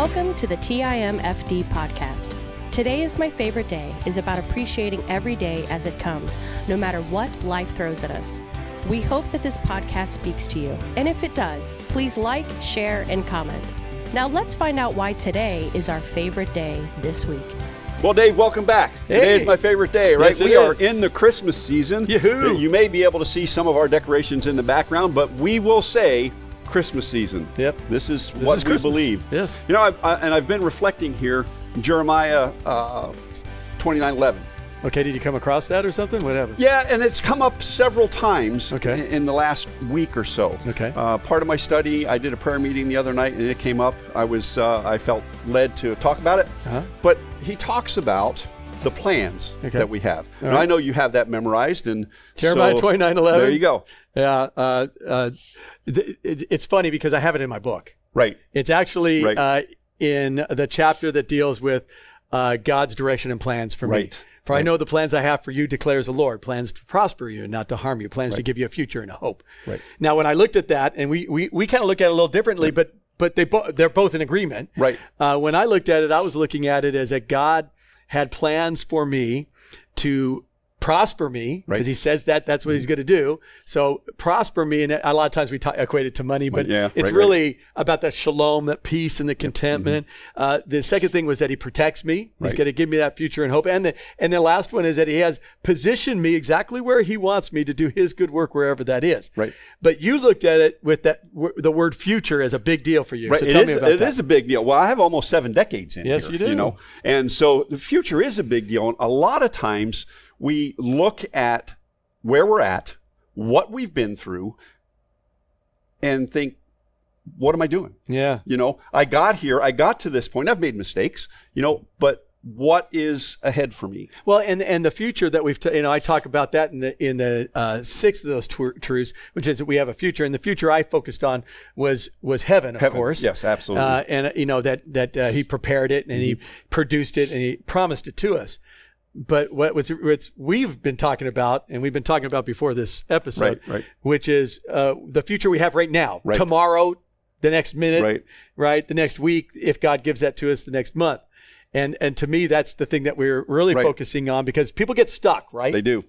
Welcome to the TIMFD podcast. Today is my favorite day is about appreciating every day as it comes, no matter what life throws at us. We hope that this podcast speaks to you, and if it does, please like, share, and comment. Now let's find out why today is our favorite day this week. Well, Dave, welcome back. Hey. Today is my favorite day, right? Yes, We are in the Christmas season. Yoo-hoo. You may be able to see some of our decorations in the background, but we will say Christmas season. Yep. This is what we Christmas. believe. Yes. You know, I've been reflecting here, Jeremiah 29:11. Okay, did you come across that or something? What happened? Yeah, and it's come up several times Okay. in the last week or so. Okay. Part of my study, I did a prayer meeting the other night, and it came up. I felt led to talk about it. Uh-huh. But he talks about the plans Okay. that we have. All Now, right. I know you have that memorized, and Jeremiah so 29:11. There you go. Yeah. It's funny because I have it in my book. Right. It's actually Right. in the chapter that deals with God's direction and plans for me. Right. For I know the plans I have for you, declares the Lord, plans to prosper you and not to harm you, plans to Right. give you a future and a hope. Right. Now, when I looked at that, and we kind of look at it a little differently, but they're both in agreement. Right. When I looked at it, I was looking at it as that God had plans for me to prosper me, because Right. he says that's what he's going to do. So prosper me, and a lot of times we equate it to money, but Yeah, it's right, really about that shalom, that peace and the contentment. The second thing was that he protects me. He's Right. going to give me that future and hope. And the last one is that he has positioned me exactly where he wants me to do his good work, wherever that is. Right. But you looked at it with the word future as a big deal for you. Right. So tell me about that. It is a big deal. Well, I have almost 7 decades in Yes, here. you do. You know, and so the future is a big deal. And a lot of times we look at where we're at, what we've been through, and think, what am I doing? Yeah. You know, I got here, I got to this point. I've made mistakes, you know, but what is ahead for me? Well, and the future that I talk about that in the sixth of those truths, which is that we have a future, and the future I focused on was heaven, of course. Yes, absolutely. And you know that he prepared it and he produced it and he promised it to us. But what we've been talking about, and we've been talking about before this episode, Right. which is the future we have right now, Right. tomorrow, the next minute, Right. the next week, if God gives that to us, the next month. And to me, that's the thing that we're really Right. focusing on, because people get stuck, right? They do.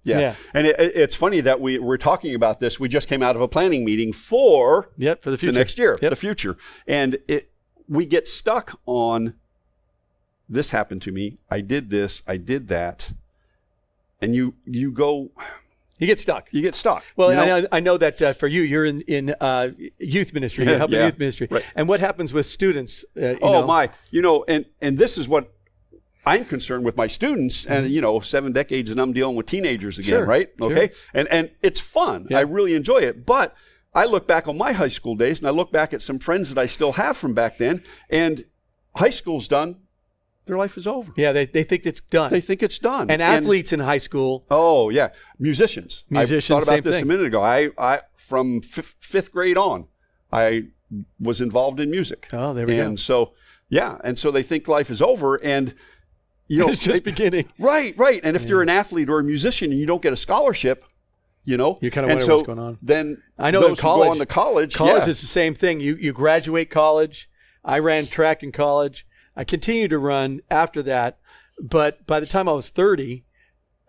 Yeah. Yeah. And it's funny that we're talking about this. We just came out of a planning meeting for For the future. the next year, Yep. the future. And we get stuck on, this happened to me, I did this, I did that. And you You get stuck. get stuck. Well, you know? I know that for you, you're in youth ministry. You help in Yeah. youth ministry. Right. And what happens with students? And this is what I'm concerned with my students, and 7 decades and I'm dealing with teenagers again, Sure. right? Sure. Okay. And it's fun. Yeah. I really enjoy it. But I look back on my high school days, and I look back at some friends that I still have from back then, and high school's done. Their life is over. Yeah, they think it's done. They think it's done. and athletes in high school. Oh yeah, musicians. Musicians, I thought same about this thing. a minute ago. I from fifth grade on, I was involved in music. Oh, there we go. And so they think life is over, and It's just beginning. Right. And if you're an athlete or a musician and you don't get a scholarship, you You kinda wonder what's going on. Then I know those in who college, go on to college. College yeah. is the same thing. You graduate college. I ran track in college. I continued to run after that, but by the time I was 30,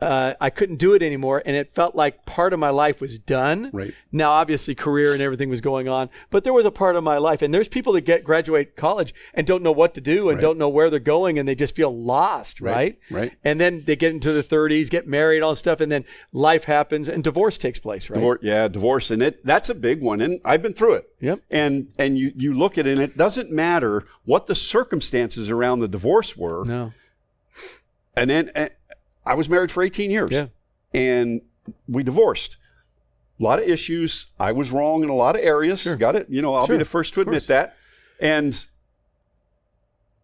I couldn't do it anymore, and it felt like part of my life was done. Right. Now, obviously, career and everything was going on, but there was a part of my life, and there's people that graduate college and don't know what to do and Right. don't know where they're going, and they just feel lost, right? Right. And then they get into their 30s, get married, all this stuff, and then life happens, and divorce takes place, right? Divorce, and that's a big one, and I've been through it. Yep. And you look at it, and it doesn't matter what the circumstances around the divorce were. No. And then I was married for 18 years. Yeah. And we divorced. A lot of issues. I was wrong in a lot of areas. Sure. Got it? I'll Sure. be the first to admit that. And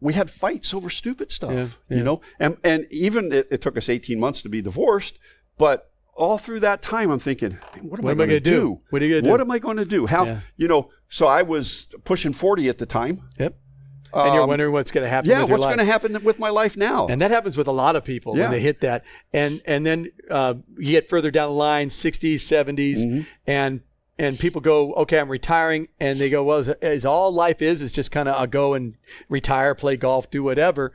we had fights over stupid stuff, Yeah. And even it took us 18 months to be divorced, but all through that time, I'm thinking, what am I going to do? What are you going to do? What am I going to do? How, so I was pushing 40 at the time. Yep. And you're wondering what's going to happen with your life. what's going to happen with my life now? And that happens with a lot of people when they hit that. And then you get further down the line, 60s, 70s, and and people go, okay, I'm retiring. And they go, well, is all life is just kind of I'll go and retire, play golf, do whatever.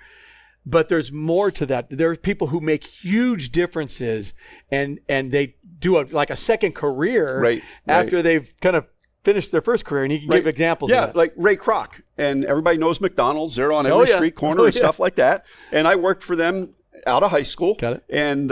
But there's more to that. There are people who make huge differences and they do like a second career after they've kind of finished their first career. And you can give examples of that. Yeah, like Ray Kroc. And everybody knows McDonald's. They're on every street corner and stuff like that. And I worked for them out of high school. Got it. And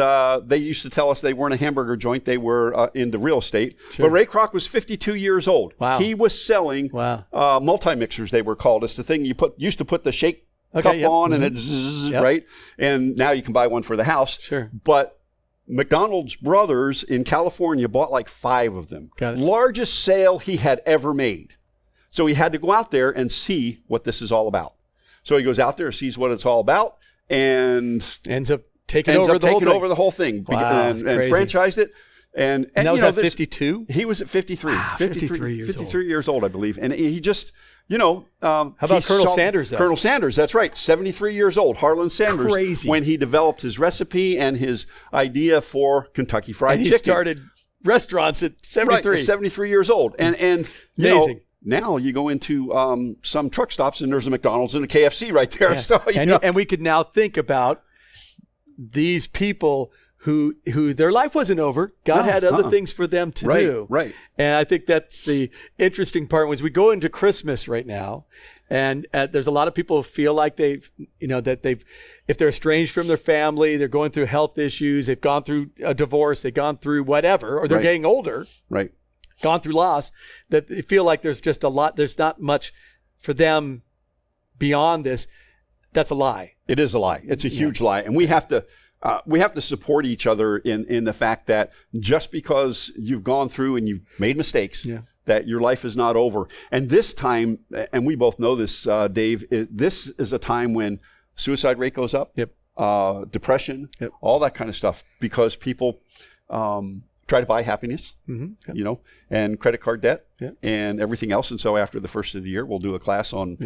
they used to tell us they weren't a hamburger joint. They were into real estate. Sure. But Ray Kroc was 52 years old. Wow. He was selling multi-mixers, they were called. It's the thing you used to put the shake cup on and it zzz, right? And now you can buy one for the house. Sure. But McDonald's brothers in California bought like 5 of them. Got it. Largest sale he had ever made. So he had to go out there and see what this is all about. So he goes out there, sees what it's all about, and ends up taking over the whole thing. Wow, and franchised it. And that was at 52? He was at 53. Wow, 53 years old, I believe. And he just, how about Colonel Sanders, though? Colonel Sanders, that's right. 73 years old, Harlan Sanders. Crazy. When he developed his recipe and his idea for Kentucky Fried Chicken. He started restaurants at 73. Right, 73 years old. And amazing. Now you go into some truck stops and there's a McDonald's and a KFC right there. Yeah. So and we could now think about these people who their life wasn't over. God had other things for them to do. Right. And I think that's the interesting part. As we go into Christmas right now, and there's a lot of people who feel like if they're estranged from their family, they're going through health issues, they've gone through a divorce, they've gone through whatever, or they're getting older. Right. Gone through loss, that they feel like there's just a lot, there's not much for them beyond this. That's a lie. It is a lie. It's a huge lie. And we have to support each other in the fact that just because you've gone through and you've made mistakes, that your life is not over. And this time, and we both know this, Dave, this is a time when suicide rate goes up, depression, all that kind of stuff, because people try to buy happiness, and credit card debt and everything else. And so after the first of the year, we'll do a class on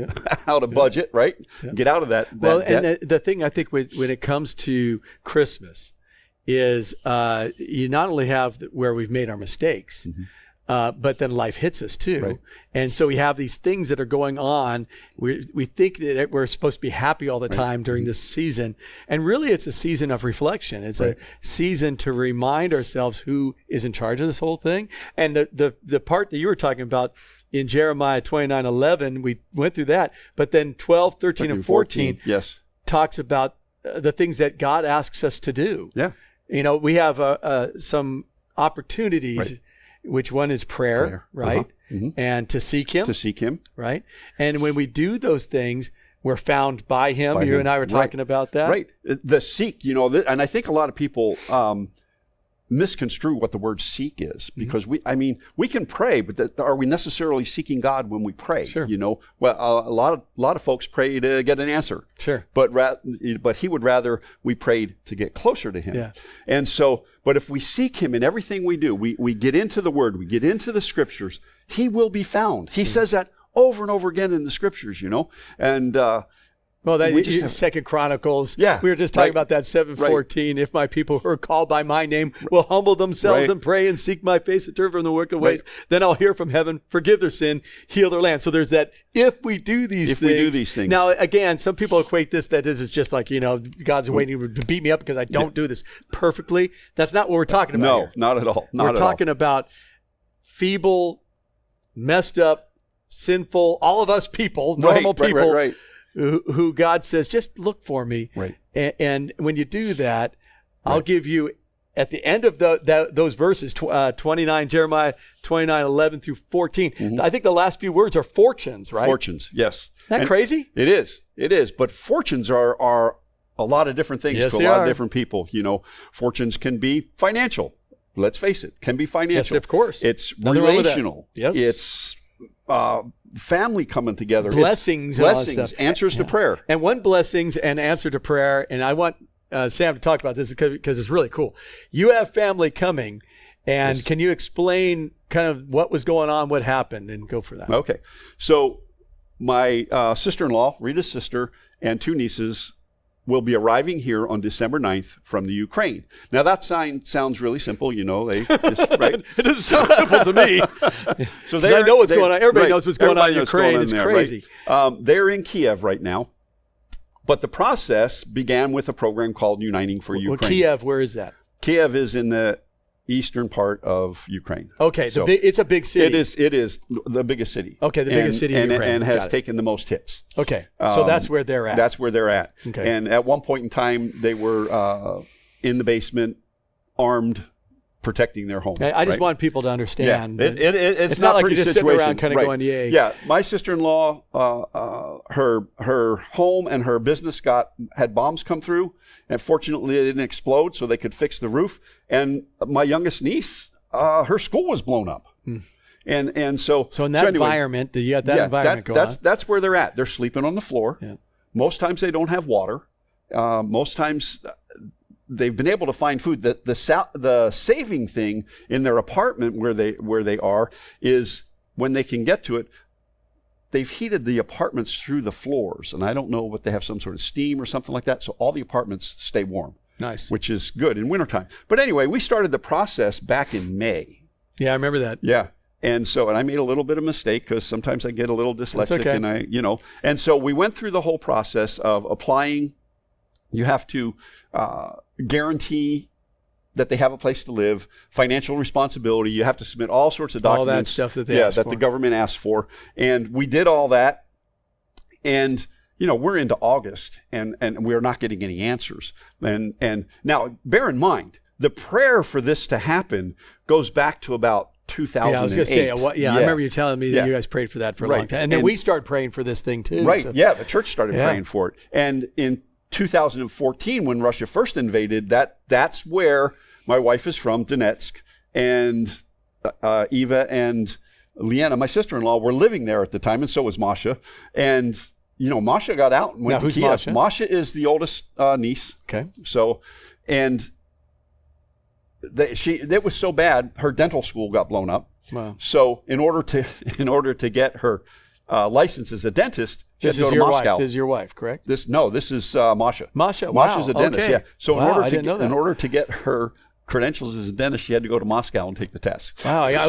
how to budget, right? Get out of that debt. And the thing I think when it comes to Christmas is you not only have where we've made our mistakes, but then life hits us too. Right. And so we have these things that are going on. We think that we're supposed to be happy all the time during this season. And really it's a season of reflection. It's a season to remind ourselves who is in charge of this whole thing. And the part that you were talking about in Jeremiah 29:11, we went through that. But then 12, 13, and 14 talks about the things that God asks us to do. Yeah. We have some opportunities. Which one is prayer. Right? And to seek him. Right? And when we do those things, we're found by him. You and I were talking about that. Right. The seek, and I think a lot of people misconstrue what the word seek is, because we can pray, but are we necessarily seeking God when we pray? Sure. Well, a lot of folks pray to get an answer. Sure. But he would rather we prayed to get closer to him. Yeah. And so, but if we seek him in everything we do, we get into the word, we get into the scriptures, he will be found. He says that over and over again in the scriptures, and well, that Second Chronicles. Yeah, we were just talking about that 7:14. If my people who are called by my name will humble themselves and pray and seek my face and turn from the wicked ways, then I'll hear from heaven, forgive their sin, heal their land. So there's that. If we do these things. Now, again, some people equate this that this is just like God's waiting to beat me up because I don't do this perfectly. That's not what we're talking about. No, not at all. We're talking about feeble, messed up, sinful, all of us people, normal people. Right. Who God says, just look for me. Right. And when you do that, I'll give you, at the end of those verses, 29, Jeremiah 29:11 through 14, I think the last few words are fortunes, right? Fortunes, yes. Isn't that crazy? It is. But fortunes are a lot of different things to a lot of different people. Fortunes can be financial. Let's face it, can be financial. Yes, of course. It's relational. Yes. It's family coming together. Blessings, answers to prayer. And one blessings and answer to prayer, and I want Sam to talk about this because it's really cool. You have family coming, and can you explain kind of what was going on, what happened, and go for that? Okay. So my sister-in-law, Rita's sister, and 2 nieces will be arriving here on December 9th from the Ukraine. Now that sounds really simple, they just, right? It doesn't sound simple to me. So I know what's going on. Everybody knows what's going on in Ukraine. It's crazy. Right? They're in Kiev right now, but the process began with a program called Uniting for Ukraine. Well, Kiev, where is that? Kiev is in the eastern part of Ukraine. Okay, it's a big city. It is the biggest city. Okay, the biggest city in Ukraine. And has taken the most hits. Okay, so that's where they're at. That's where they're at. Okay. And at one point in time, they were in the basement, armed, protecting their home. I just want people to understand. Yeah. It's not like you're just situation. sitting around kind of going, yay. Yeah, my sister-in-law, her home and her business had bombs come through, and fortunately they didn't explode, so they could fix the roof. And my youngest niece, her school was blown up. And so in that environment, you got that environment going on. That's where they're at. They're sleeping on the floor. Yeah. Most times they don't have water. Most times they've been able to find food. The saving thing in their apartment where they are is when they can get to it, they've heated the apartments through the floors. And I don't know what they have, some sort of steam or something like that. So all the apartments stay warm. Nice. Which is good in wintertime. But anyway, we started the process back in May. Yeah, I remember that. Yeah. And I made a little bit of mistake because sometimes I get a little dyslexic. Okay. And and so we went through the whole process of applying. You have to guarantee that they have a place to live, financial responsibility. You have to submit all sorts of documents. All that stuff that they ask for. The government asks for. And we did all that. And we're into August and we're not getting any answers. And now bear in mind, the prayer for this to happen goes back to about 2008. Yeah, I was going to say, I remember you telling me that you guys prayed for that for a long time. And then we started praying for this thing too. Right, so. Yeah, the church started praying for it. And in 2014, when Russia first invaded, that's where my wife is from, Donetsk, and Eva and Leanna, my sister-in-law, were living there at the time, and so was Masha. And Masha got out and went to Kiev. Masha? Masha is the oldest niece. Okay. So, and it was so bad, her dental school got blown up. Wow. So in order to get her license as a dentist, she had to go to Moscow. This is your wife, correct? This is Masha. Masha, wow. Masha's a dentist. Okay. Yeah. So I didn't know that. in order to get her credentials as a dentist, she had to go to Moscow and take the test. Wow. Yeah,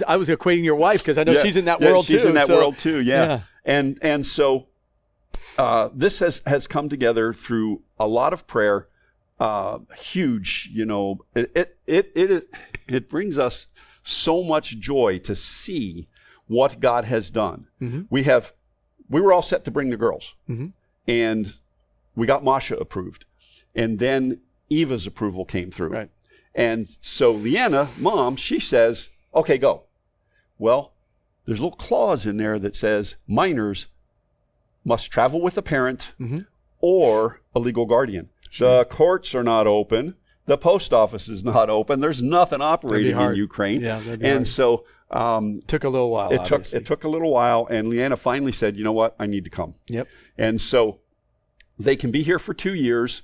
I was equating your wife because I know she's in that world too. She's in that world too. Yeah. And so this has come together through a lot of prayer. Huge, it brings us so much joy to see what God has done. Mm-hmm. We were all set to bring the girls, mm-hmm. and we got Masha approved, and then Eva's approval came through. Right. And so Leanna, mom, she says, okay, go. Well, there's a little clause in there that says minors must travel with a parent mm-hmm. or a legal guardian. Sure. The courts are not open. The post office is not open. There's nothing operating in Ukraine. Yeah, and hard. So took a little while. It took a little while, and Leanna finally said, "You know what? I need to come." Yep. And so they can be here for 2 years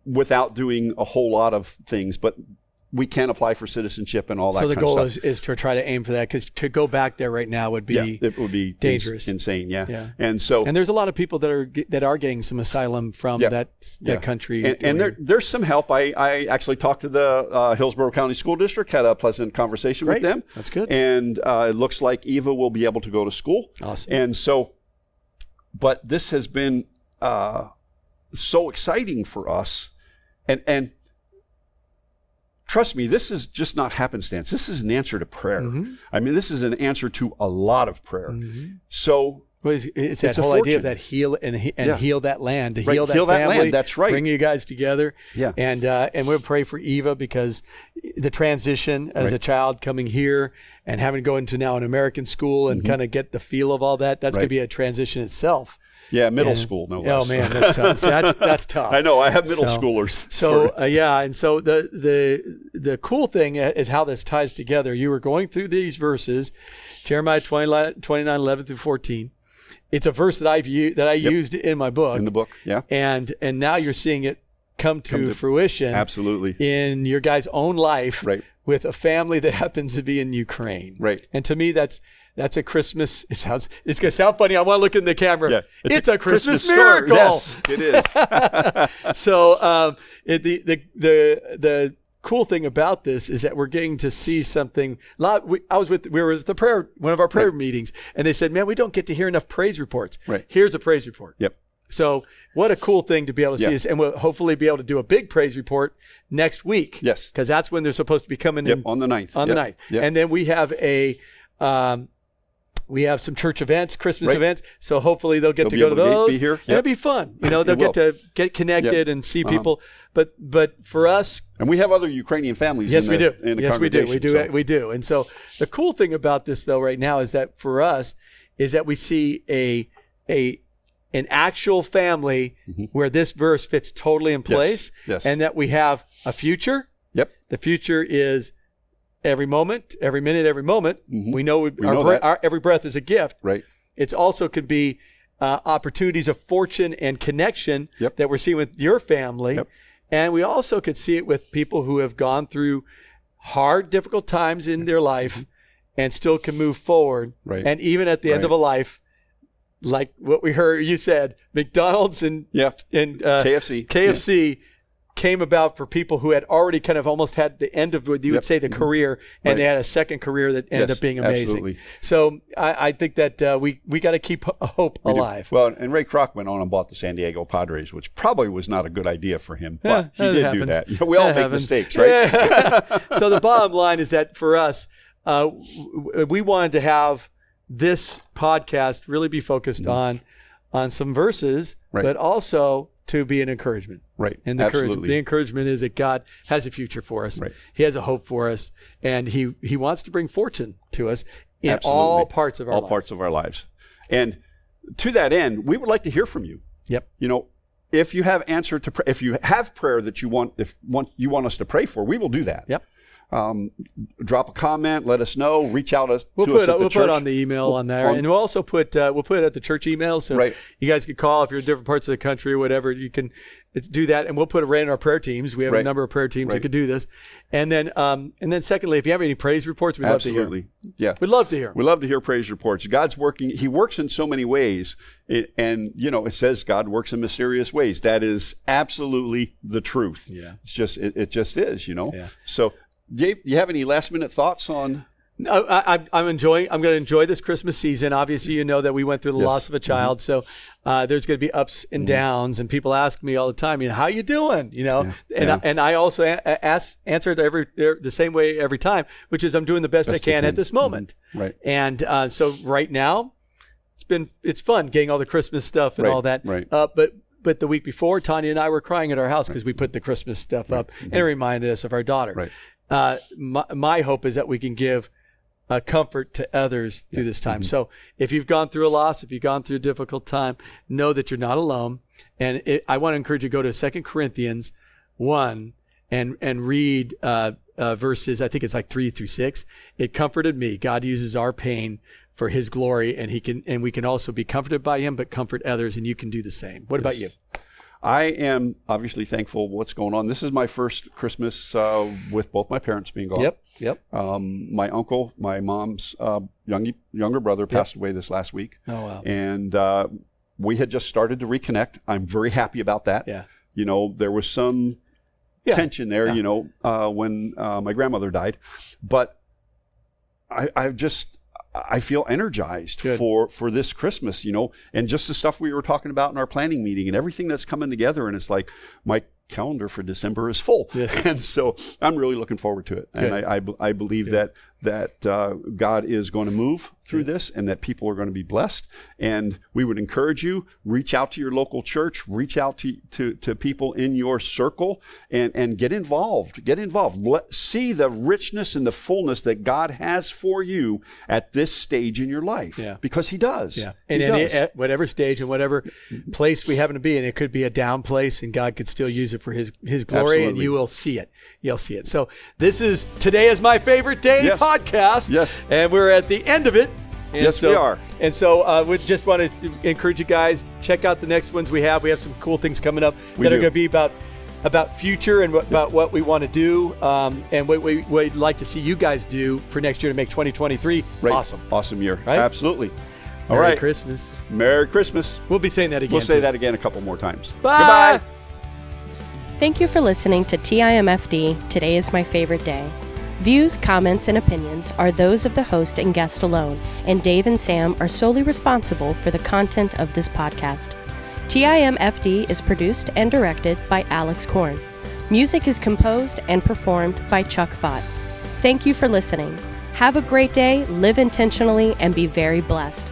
without doing a whole lot of things, but we can apply for citizenship and all that. So the kind goal of stuff. is to try to aim for that, because to go back there right now would be it would be dangerous, insane. Yeah. Yeah. And there's a lot of people that are getting some asylum from that country. And there's some help. I actually talked to the Hillsborough County School District, had a pleasant conversation with them. That's good. And it looks like Eva will be able to go to school. Awesome. And so, but this has been so exciting for us, and trust me, this is just not happenstance. This is an answer to prayer. Mm-hmm. I mean, this is an answer to a lot of prayer. Mm-hmm. So it's that whole idea of that heal and heal that land, heal that family. Land. That's right. Bring you guys together. Yeah. And we'll pray for Eva, because the transition as a child coming here and having to go into now an American school and kind of get the feel of all that. That's going to be a transition itself. Yeah, middle school, no less. Oh man, that's tough. So that's tough. I know. I have middle schoolers. So and so the cool thing is how this ties together. You were going through these verses, Jeremiah 29:11 through 14. It's a verse that I used in my book. In the book, yeah. And now you're seeing it come to fruition. Absolutely. In your guys' own life. Right. with a family that happens to be in Ukraine. Right. And to me, that's a Christmas. It's going to sound funny. I want to look in the camera. Yeah. It's a Christmas story. miracle. Yes, it is. So the cool thing about this is that we're getting to see something. We were at one of our prayer meetings, and they said, "Man, we don't get to hear enough praise reports." Right. Here's a praise report. Yep. So what a cool thing to be able to see is, and we'll hopefully be able to do a big praise report next week. Yes. Because that's when they're supposed to be coming in. On the 9th. On the 9th. Yep. And then we have some church events, Christmas events. So hopefully they'll get to go to those. Be here. And it'll be fun. They'll get to get connected and see people. But for us, and we have other Ukrainian families. Yes, we do. In the yes, we do. we do. And so the cool thing about this, though, right now is that for us is that we see an actual family where this verse fits totally in place, and that we have a future. Yep. The future is every moment, every minute, every moment. We know our every breath is a gift. Right. It's also could be opportunities of fortune and connection that we're seeing with your family. Yep. And we also could see it with people who have gone through hard, difficult times in their life and still can move forward. Right. And even at the end of a life, like what we heard you said, McDonald's and KFC came about for people who had already kind of almost had the end of what you would say the career, and they had a second career that ended up being amazing. Absolutely. So I think that we got to keep hope alive. Well, and Ray Kroc went on and bought the San Diego Padres, which probably was not a good idea for him, but he did do that. We all make mistakes, right? Yeah. So the bottom line is that for us, we wanted to have this podcast really be focused on some verses, but also to be an encouragement. Right. And the encouragement is that God has a future for us. Right. He has a hope for us, and he wants to bring fortune to us in all parts of our lives. All parts of our lives. And to that end, we would like to hear from you. Yep. If you have if you have prayer that you want us to pray for, we will do that. Yep. Drop a comment, let us know, reach out to us at the church. We'll put on the email on there, and we'll also put it at the church email, so you guys can call if you're in different parts of the country or whatever. You can do that, and we'll put it right in our prayer teams. We have a number of prayer teams that could do this, and then secondly, if you have any praise reports, we'd love to hear. Yeah, we'd love to hear. We love to hehear praise reports. God's working; He works in so many ways, and it says God works in mysterious ways. That is absolutely the truth. Yeah, it's just it just is. Yeah. So. Dave, you have any last minute thoughts on? I'm going to enjoy this Christmas season. Obviously, you know that we went through the loss of a child, so there's going to be ups and downs. And people ask me all the time, how you doing? And I also answer it the same way every time, which is I'm doing the best I can at this moment. Right. And so right now, it's fun getting all the Christmas stuff and all that. Right. But the week before, Tanya and I were crying at our house because we put the Christmas stuff up, and it reminded us of our daughter. Right. My hope is that we can give comfort to others through this time. So if you've gone through a loss, if you've gone through a difficult time, know that you're not alone. And I want to encourage you to go to 2 Corinthians 1 and read verses, I think it's like 3-6. It comforted me. God uses our pain for his glory, and we can also be comforted by him, but comfort others, and you can do the same. What about you? I am obviously thankful what's going on. This is my first Christmas with both my parents being gone. Yep. My uncle, my mom's younger brother, passed away this last week. Oh, wow. And we had just started to reconnect. I'm very happy about that. Yeah. There was some tension there, when my grandmother died. But I feel energized for this Christmas, and just the stuff we were talking about in our planning meeting and everything that's coming together. And it's like my calendar for December is full. Yes. And so I'm really looking forward to it. Good. And I believe that God is going to move through this, and that people are going to be blessed. And we would encourage you, reach out to your local church, reach out to people in your circle, and get involved. See the richness and the fullness that God has for you at this stage in your life. Yeah. Because he does. Yeah. And at whatever stage and whatever place we happen to be in, it could be a down place, and God could still use it for his glory. Absolutely. And you will see it. You'll see it. So this is Today is My Favorite Day podcast. Yes. And we're at the end of it. And we are. And so we just want to encourage you guys, check out the next ones we have. We have some cool things coming up that are going to be about about future and about what we want to do, and what we'd like to see you guys do for next year to make 2023 awesome. Awesome year. Right? Absolutely. All Merry right. Christmas. Merry Christmas. We'll be saying that again. We'll say too. that again a couple more times. Bye. Goodbye. Thank you for listening to TIMFD, Today is My Favorite Day. Views, comments, and opinions are those of the host and guest alone, and Dave and Sam are solely responsible for the content of this podcast. TIMFD is produced and directed by Alex Korn. Music is composed and performed by Chuck Fott. Thank you for listening. Have a great day, live intentionally, and be very blessed.